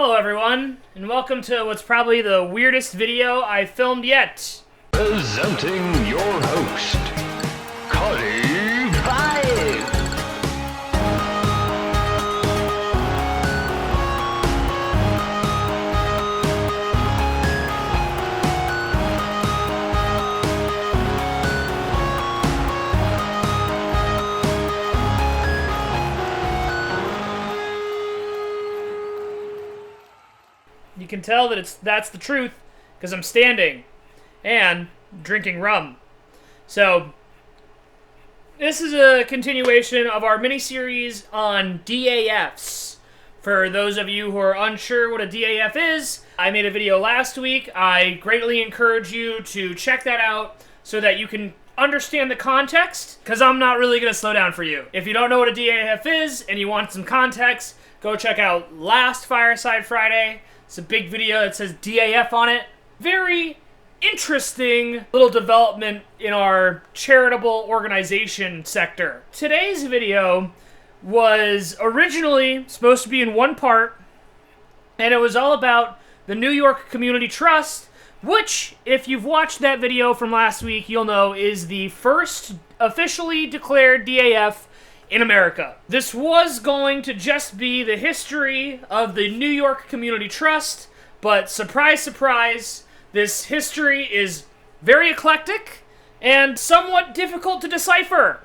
Hello everyone, and welcome to what's probably the weirdest video I've filmed yet. Presenting your host, Cuddy 5. You can tell that that's the truth because I'm standing and drinking rum. So this is a continuation of our mini-series on DAFs. For those of you who are unsure what a DAF is, I made a video last week. I greatly encourage you to check that out so that you can understand the context, because I'm not really going to slow down for you. If you don't know what a DAF is and you want some context, go check out last Fireside Friday. It's a big video that says DAF on it. Very interesting little development in our charitable organization sector. Today's video was originally supposed to be in one part, and it was all about the New York Community Trust, which, if you've watched that video from last week, you'll know is the first officially declared DAF in America. This was going to just be the history of the New York Community Trust, but surprise, surprise, this history is very eclectic and somewhat difficult to decipher.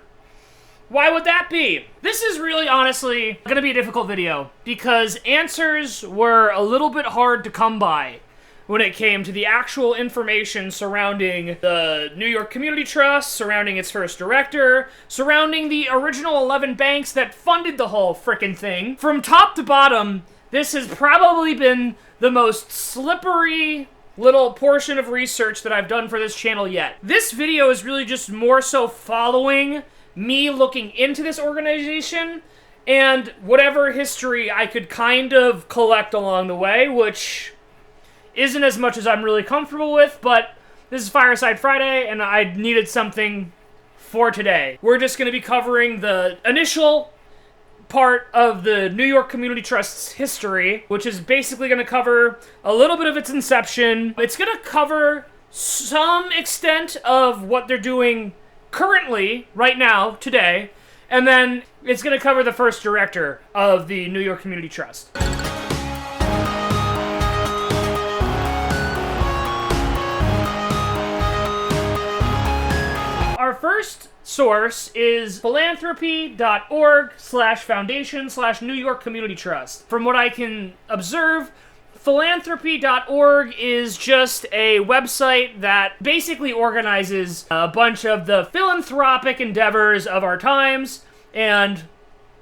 Why would that be? This is really honestly going to be a difficult video because answers were a little bit hard to come by when it came to the actual information surrounding the New York Community Trust, surrounding its first director, surrounding the original 11 banks that funded the whole frickin' thing. From top to bottom, this has probably been the most slippery little portion of research that I've done for this channel yet. This video is really just more so following me looking into this organization and whatever history I could kind of collect along the way, which isn't as much as I'm really comfortable with, but this is Fireside Friday, and I needed something for today. We're just going to be covering the initial part of the New York Community Trust's history, which is basically going to cover a little bit of its inception. It's going to cover some extent of what they're doing currently, right now, today, and then it's going to cover the first director of the New York Community Trust. Our first source is philanthropy.org/foundation/New York Community Trust. From what I can observe, philanthropy.org is just a website that basically organizes a bunch of the philanthropic endeavors of our times, and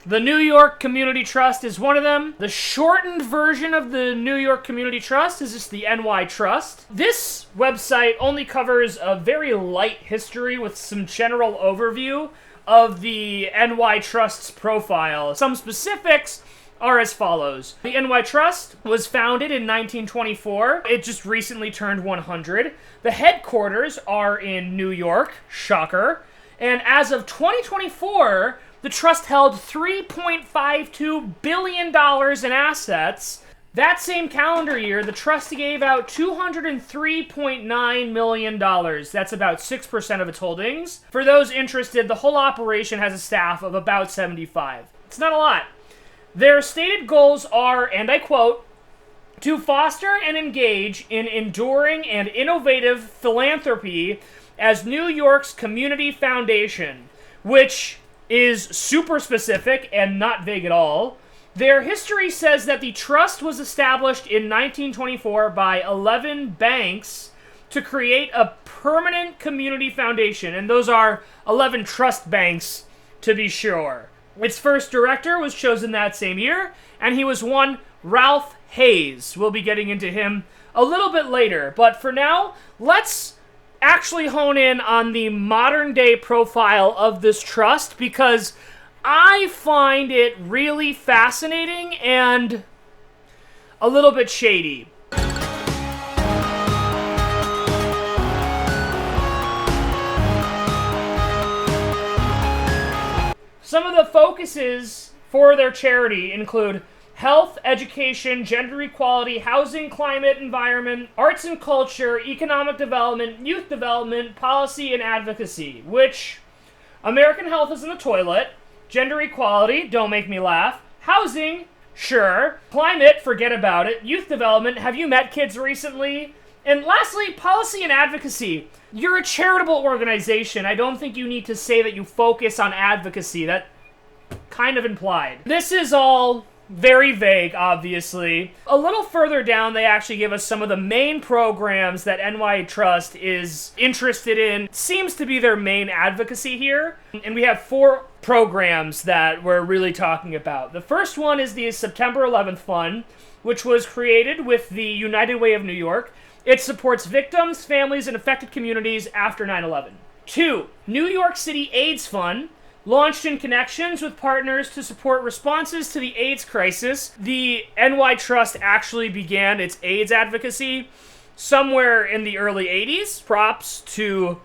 the New York Community Trust is one of them. The shortened version of the New York Community Trust is just the NY Trust. This website only covers a very light history with some general overview of the NY Trust's profile. Some specifics are as follows. The NY Trust was founded in 1924. It just recently turned 100. The headquarters are in New York, shocker. And as of 2024, the trust held $3.52 billion in assets. That same calendar year, the trust gave out $203.9 million. That's about 6% of its holdings. For those interested, the whole operation has a staff of about 75. It's not a lot. Their stated goals are, and I quote, to foster and engage in enduring and innovative philanthropy as New York's community foundation, which is super specific and not vague at all. Their history says that the trust was established in 1924 by 11 banks to create a permanent community foundation, and those are 11 trust banks, to be sure. Its first director was chosen that same year, and he was one Ralph Hayes. We'll be getting into him a little bit later, but for now, let's actually hone in on the modern day profile of this trust, because I find it really fascinating and a little bit shady. Some of the focuses for their charity include health, education, gender equality, housing, climate, environment, arts and culture, economic development, youth development, policy, and advocacy, which American health is in the toilet, gender equality, don't make me laugh, housing, sure, climate, forget about it, youth development, have you met kids recently? And lastly, policy and advocacy. You're a charitable organization. I don't think you need to say that you focus on advocacy. That kind of implied. This is all very vague, obviously. A little further down, they actually give us some of the main programs that NY Trust is interested in. Seems to be their main advocacy here. And we have 4 programs that we're really talking about. The first one is the September 11th Fund, which was created with the United Way of New York. It supports victims, families, and affected communities after 9/11. 2, New York City AIDS Fund, launched in connections with partners to support responses to the AIDS crisis. The NY Trust actually began its AIDS advocacy somewhere in the early 80s. Props to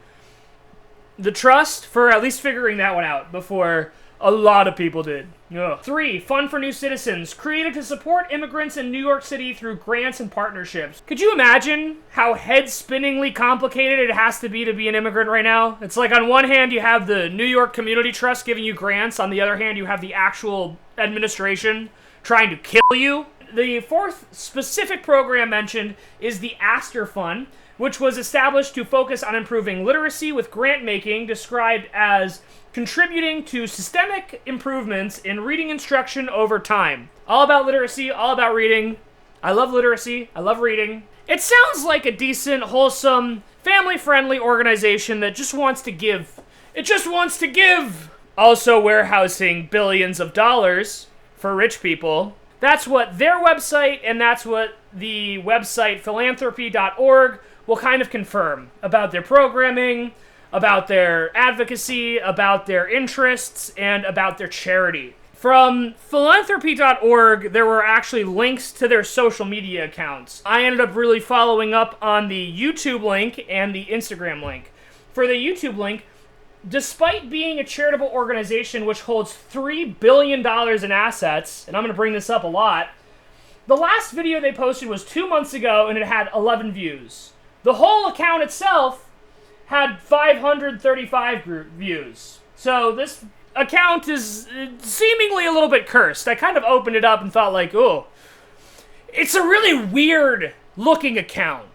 the Trust for at least figuring that one out before a lot of people did. Ugh. 3, Fund for New Citizens, created to support immigrants in New York City through grants and partnerships. Could you imagine how head-spinningly complicated it has to be an immigrant right now? It's like on one hand you have the New York Community Trust giving you grants, on the other hand you have the actual administration trying to kill you. The 4th specific program mentioned is the Astor Fund, which was established to focus on improving literacy with grant making, described as contributing to systemic improvements in reading instruction over time. All about literacy, all about reading. I love literacy, I love reading. It sounds like a decent, wholesome, family-friendly organization that just wants to give. It just wants to give! Also warehousing billions of dollars for rich people. That's what their website, and that's what the website philanthropy.org will kind of confirm about their programming, about their advocacy, about their interests, and about their charity. From philanthropy.org, there were actually links to their social media accounts. I ended up really following up on the YouTube link and the Instagram link. For the YouTube link, despite being a charitable organization which holds $3 billion in assets, and I'm going to bring this up a lot, the last video they posted was 2 months ago and it had 11 views. The whole account itself had 535 views. So this account is seemingly a little bit cursed. I kind of opened it up and thought like, oh, it's a really weird looking account.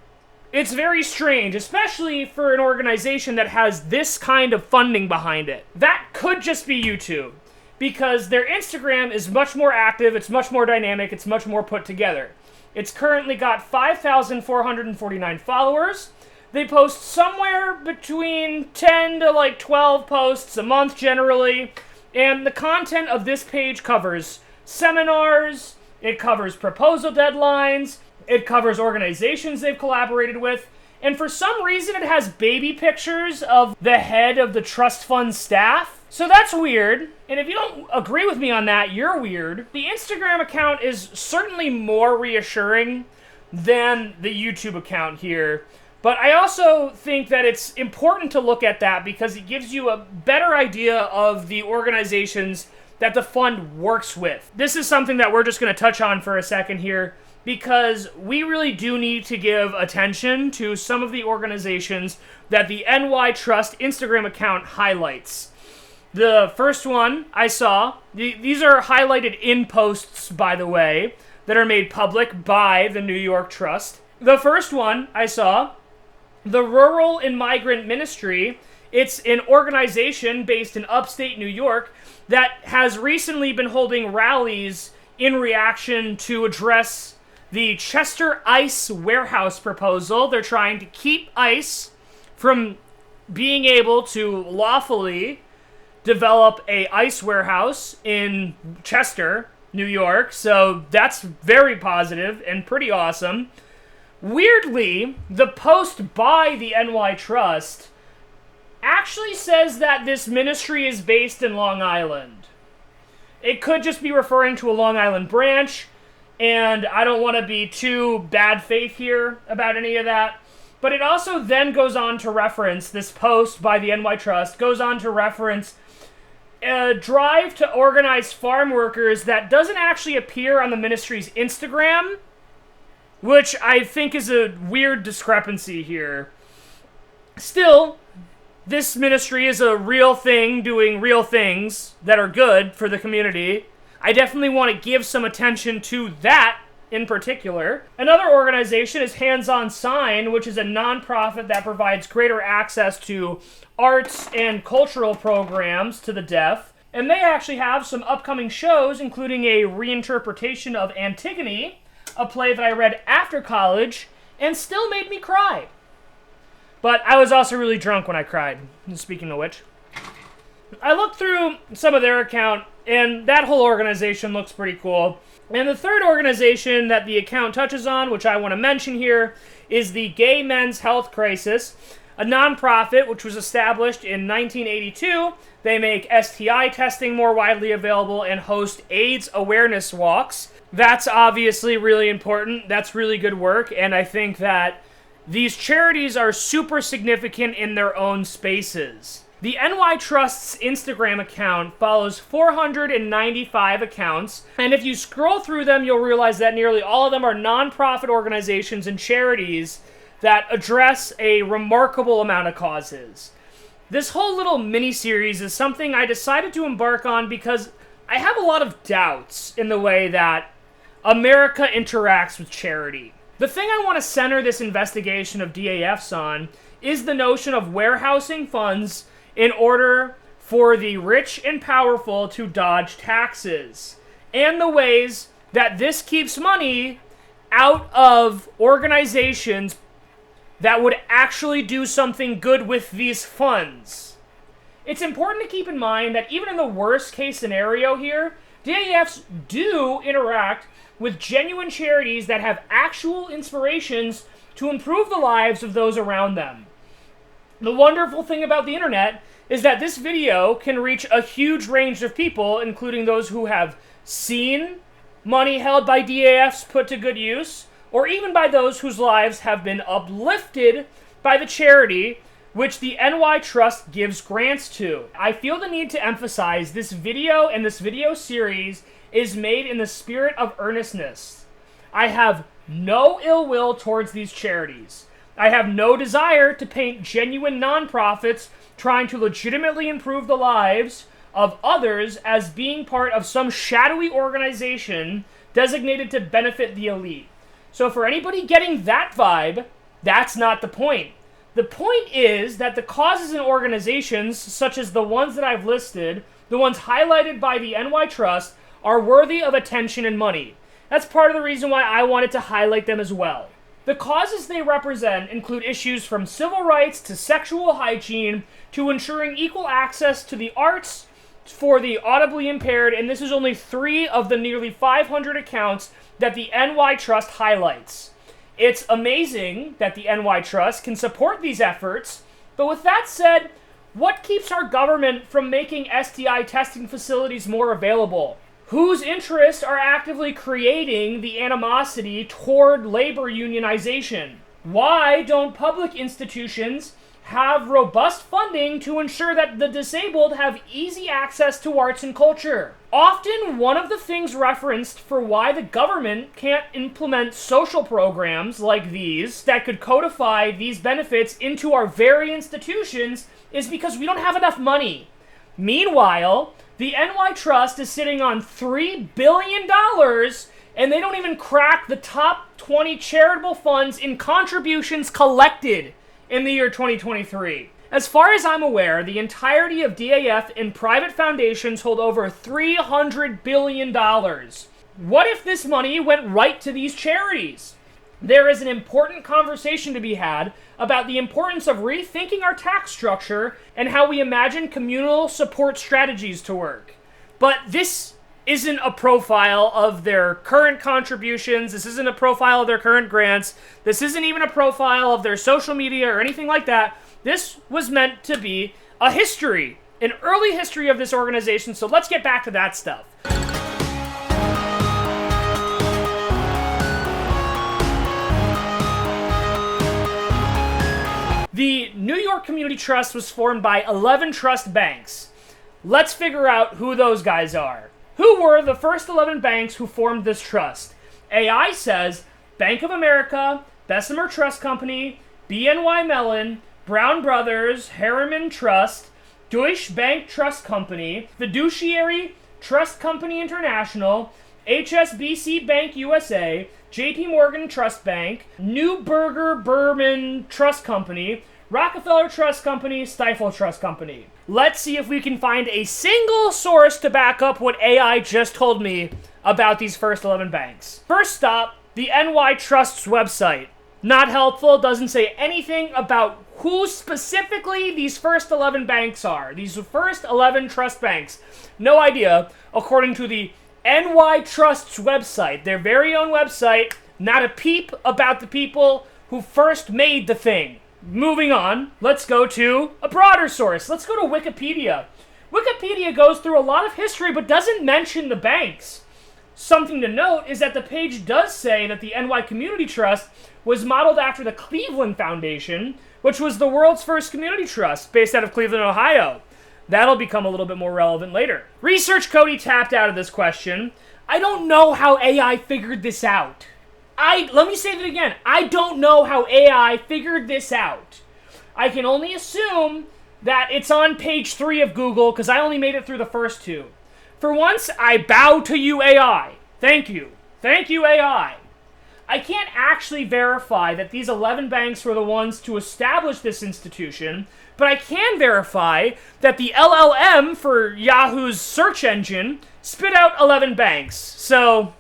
It's very strange, especially for an organization that has this kind of funding behind it. That could just be YouTube, because their Instagram is much more active, it's much more dynamic, it's much more put together. It's currently got 5,449 followers. They post somewhere between 10 to like 12 posts a month generally, and the content of this page covers seminars, it covers proposal deadlines, it covers organizations they've collaborated with, and for some reason it has baby pictures of the head of the trust fund staff. So that's weird, and if you don't agree with me on that, you're weird. The Instagram account is certainly more reassuring than the YouTube account here, but I also think that it's important to look at that because it gives you a better idea of the organizations that the fund works with. This is something that we're just going to touch on for a second here, because we really do need to give attention to some of the organizations that the NY Trust Instagram account highlights. The first one I saw, these are highlighted in posts, by the way, that are made public by the New York Trust. The first one I saw, the Rural and Migrant Ministry. It's an organization based in upstate New York that has recently been holding rallies in reaction to address the Chester ICE warehouse proposal. They're trying to keep ICE from being able to lawfully develop a ICE warehouse in Chester, New York. So that's very positive and pretty awesome. Weirdly, the post by the NY Trust actually says that this ministry is based in Long Island. It could just be referring to a Long Island branch, and I don't want to be too bad faith here about any of that. But it also then goes on to reference, this post by the NY Trust goes on to reference a drive to organize farm workers that doesn't actually appear on the ministry's Instagram, which I think is a weird discrepancy here. Still, this ministry is a real thing doing real things that are good for the community. I definitely want to give some attention to that in particular. Another organization is Hands On Sign, which is a nonprofit that provides greater access to arts and cultural programs to the deaf. And they actually have some upcoming shows, including a reinterpretation of Antigone, a play that I read after college, and still made me cry. But I was also really drunk when I cried, speaking of which. I looked through some of their account, and that whole organization looks pretty cool. And the third organization that the account touches on, which I want to mention here, is the Gay Men's Health Crisis, a nonprofit which was established in 1982. They make STI testing more widely available and host AIDS awareness walks. That's obviously really important. That's really good work, and I think that these charities are super significant in their own spaces. The NY Trust's Instagram account follows 495 accounts, and if you scroll through them, you'll realize that nearly all of them are nonprofit organizations and charities that address a remarkable amount of causes. This whole little mini-series is something I decided to embark on because I have a lot of doubts in the way that America interacts with charity. The thing I want to center this investigation of DAFs on is the notion of warehousing funds in order for the rich and powerful to dodge taxes, and the ways that this keeps money out of organizations that would actually do something good with these funds. It's important to keep in mind that even in the worst case scenario here, DAFs do interact with genuine charities that have actual inspirations to improve the lives of those around them. The wonderful thing about the internet is that this video can reach a huge range of people, including those who have seen money held by DAFs put to good use, or even by those whose lives have been uplifted by the charity which the NY Trust gives grants to. I feel the need to emphasize this video and this video series is made in the spirit of earnestness. I have no ill will towards these charities. I have no desire to paint genuine nonprofits trying to legitimately improve the lives of others as being part of some shadowy organization designated to benefit the elite. So for anybody getting that vibe, that's not the point. The point is that the causes and organizations, such as the ones that I've listed, the ones highlighted by the NY Trust, are worthy of attention and money. That's part of the reason why I wanted to highlight them as well. The causes they represent include issues from civil rights to sexual hygiene to ensuring equal access to the arts for the audibly impaired, and this is only 3 of the nearly 500 accounts that the NY Trust highlights. It's amazing that the NY Trust can support these efforts, but with that said, what keeps our government from making STI testing facilities more available? Whose interests are actively creating the animosity toward labor unionization? Why don't public institutions have robust funding to ensure that the disabled have easy access to arts and culture? Often, one of the things referenced for why the government can't implement social programs like these that could codify these benefits into our very institutions is because we don't have enough money. Meanwhile, the NY Trust is sitting on $3 billion, and they don't even crack the top 20 charitable funds in contributions collected in the year 2023. As far as I'm aware, the entirety of DAF and private foundations hold over $300 billion. What if this money went right to these charities? There is an important conversation to be had about the importance of rethinking our tax structure and how we imagine communal support strategies to work. But this isn't a profile of their current contributions. This isn't a profile of their current grants. This isn't even a profile of their social media or anything like that. This was meant to be a history, an early history of this organization, so let's get back to that stuff. The New York Community Trust was formed by 11 trust banks. let's figure out who those guys are. Who were the first 11 banks who formed this trust? AI says Bank of America, Bessemer Trust Company, BNY Mellon, Brown Brothers, Harriman Trust, Deutsche Bank Trust Company, Fiduciary Trust Company International, HSBC Bank USA, JP Morgan Trust Bank, Neuberger Berman Trust Company, Rockefeller Trust Company, Stifel Trust Company. Let's see if we can find a single source to back up what AI just told me about these first 11 banks. First stop, the NY Trust's website. Not helpful, doesn't say anything about who specifically these first 11 banks are. These first 11 trust banks. No idea, according to the NY Trust's website, their very own website, not a peep about the people who first made the thing. Moving on, let's go to a broader source. Let's go to Wikipedia. Wikipedia goes through a lot of history but doesn't mention the banks. Something to note is that the page does say that the NY Community Trust was modeled after the Cleveland Foundation, which was the world's first community trust based out of Cleveland, Ohio. That'll become a little bit more relevant later. Research Cody tapped out of this question. I don't know how AI figured this out. Let me say that again. I don't know how AI figured this out. I can only assume that it's on page 3 of Google because I only made it through the first 2. For once, I bow to you, AI. Thank you. Thank you, AI. I can't actually verify that these 11 banks were the ones to establish this institution, but I can verify that the LLM for Yahoo's search engine spit out 11 banks. So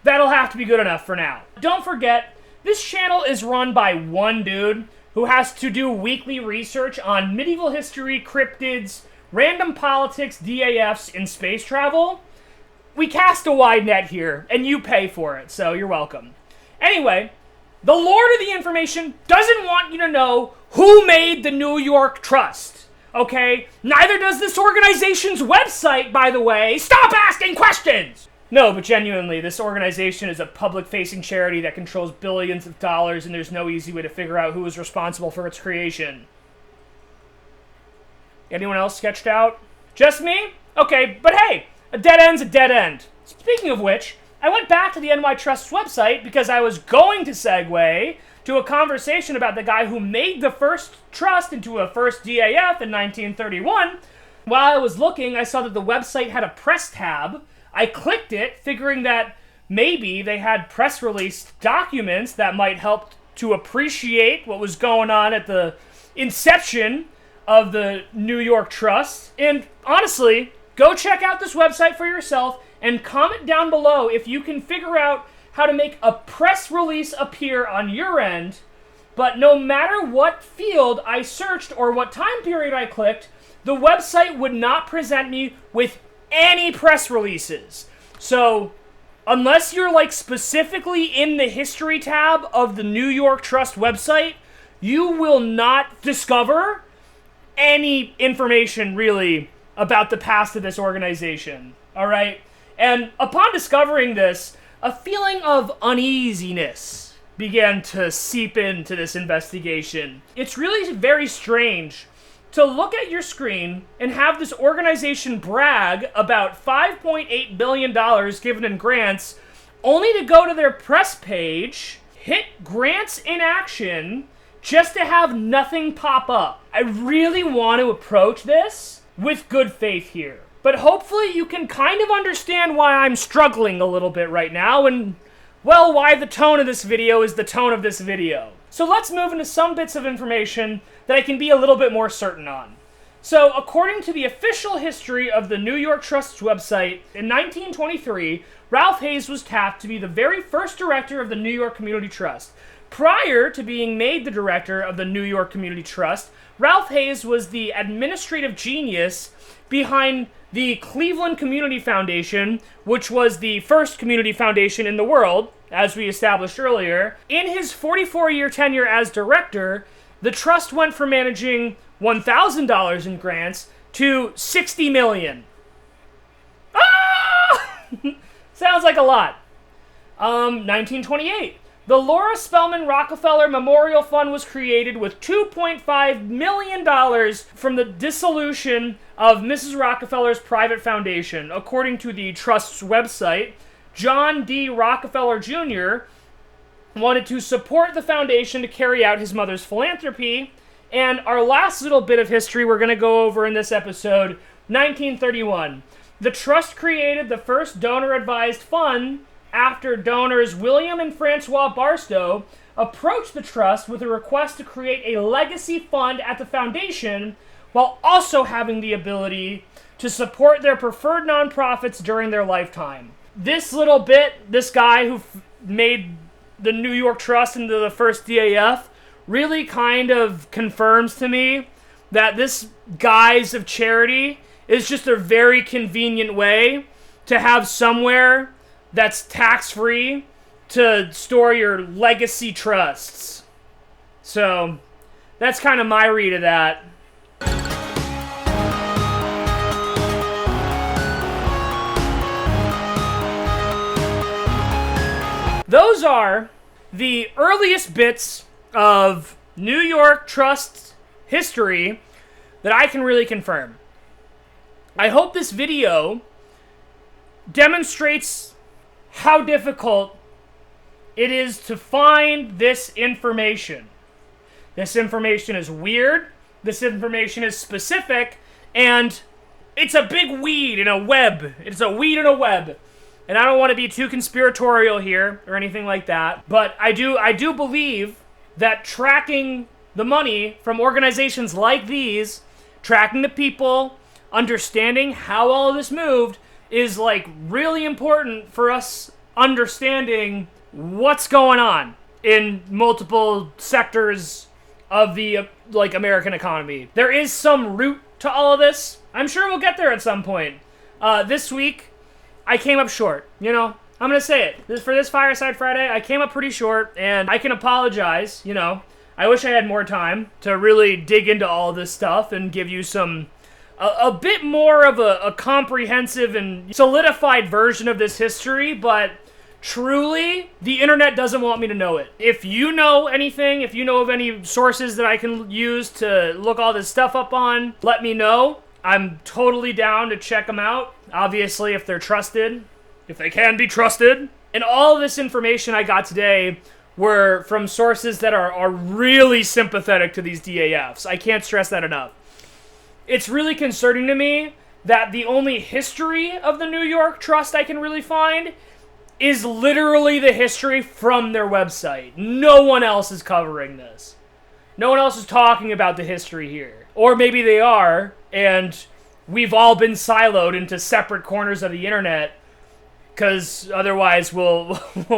that'll have to be good enough for now. Don't forget, this channel is run by one dude who has to do weekly research on medieval history, cryptids, random politics, DAFs, and space travel. We cast a wide net here, and you pay for it, so you're welcome. Anyway, the Lord of the Information doesn't want you to know who made the New York Trust, okay? Neither does this organization's website, by the way. Stop asking questions! No, but genuinely, this organization is a public-facing charity that controls billions of dollars, and there's no easy way to figure out who was responsible for its creation. Anyone else sketched out? Just me? Okay, but hey, a dead end's a dead end. Speaking of which, I went back to the NY Trust's website because I was going to segue to a conversation about the guy who made the first trust into a first DAF in 1931. While I was looking, I saw that the website had a press tab. I clicked it, figuring that maybe they had press release documents that might help to appreciate what was going on at the inception of the New York Trust. And honestly, go check out this website for yourself and comment down below if you can figure out how to make a press release appear on your end. But no matter what field I searched or what time period I clicked, the website would not present me with any press releases. So unless you're like specifically in the history tab of the New York Trust website, you will not discover any information really about the past of this organization. All right? And upon discovering this, a feeling of uneasiness began to seep into this investigation. It's really very strange to look at your screen and have this organization brag about $5.8 billion given in grants, only to go to their press page, hit grants in action, just to have nothing pop up. I really want to approach this with good faith here. But hopefully you can kind of understand why I'm struggling a little bit right now, and, well, why the tone of this video is the tone of this video. So let's move into some bits of information that I can be a little bit more certain on. So, according to the official history of the New York Trust's website, in 1923, Ralph Hayes was tapped to be the very first director of the New York Community Trust. Prior to being made the director of the New York Community Trust, Ralph Hayes was the administrative genius behind the Cleveland Community Foundation, which was the first community foundation in the world, as we established earlier. In his 44-year tenure as director, the trust went from managing $1,000 in grants to $60 million. Ah! Sounds like a lot. 1928. The Laura Spelman Rockefeller Memorial Fund was created with $2.5 million from the dissolution of Mrs. Rockefeller's private foundation. According to the trust's website, John D. Rockefeller Jr. wanted to support the foundation to carry out his mother's philanthropy. And our last little bit of history we're going to go over in this episode, 1931. The trust created the first donor-advised fund after donors William and Francois Barstow approached the trust with a request to create a legacy fund at the foundation while also having the ability to support their preferred nonprofits during their lifetime. This little bit, this guy who made the New York Trust into the first DAF really kind of confirms to me that this guise of charity is just a very convenient way to have somewhere that's tax-free to store your legacy trusts. So, that's kind of my read of that. Those are the earliest bits of New York Trust history that I can really confirm. I hope this video demonstrates how difficult it is to find this information. This information is weird, this information is specific, and it's a big weed in a web. It's a weed in a web. And I don't want to be too conspiratorial here or anything like that, but I do believe that tracking the money from organizations like these, tracking the people, understanding how all of this moved, is like really important for us understanding what's going on in multiple sectors of the like American economy. There is some root to all of this. I'm sure we'll get there at some point. This week, I came up short. You know, I'm gonna say it. For this Fireside Friday, I came up pretty short, and I can apologize. You know, I wish I had more time to really dig into all this stuff and give you some a bit more of a comprehensive and solidified version of this history, but truly, the internet doesn't want me to know it. If you know anything, if you know of any sources that I can use to look all this stuff up on, let me know. I'm totally down to check them out. Obviously, if they're trusted, if they can be trusted. And all of this information I got today were from sources that are really sympathetic to these DAFs. I can't stress that enough. It's really concerning to me that the only history of the New York Trust I can really find is literally the history from their website. No one else is covering this. No one else is talking about the history here. Or maybe they are, and we've all been siloed into separate corners of the internet, because otherwise we'll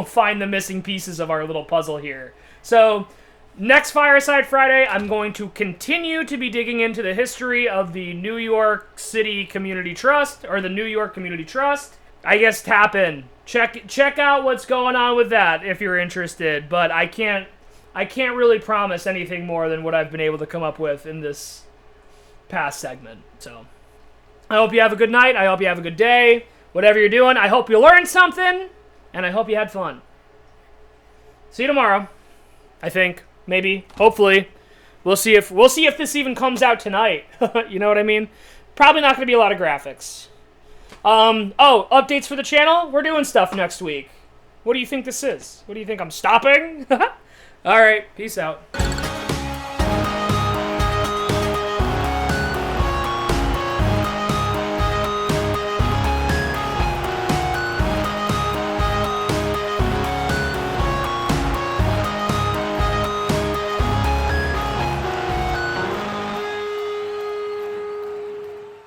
find the missing pieces of our little puzzle here. So, next Fireside Friday, I'm going to continue to be digging into the history of the New York City Community Trust, or the New York Community Trust. I guess tap in. Check out what's going on with that if you're interested, but I can't really promise anything more than what I've been able to come up with in this past segment. So, I hope you have a good night. I hope you have a good day. Whatever you're doing, I hope you learned something, and I hope you had fun. See you tomorrow. I think. Maybe. Hopefully. We'll see if this even comes out tonight. You know what I mean? Probably not going to be a lot of graphics. Updates for the channel? We're doing stuff next week. What do you think this is? What do you think I'm stopping? Alright, peace out.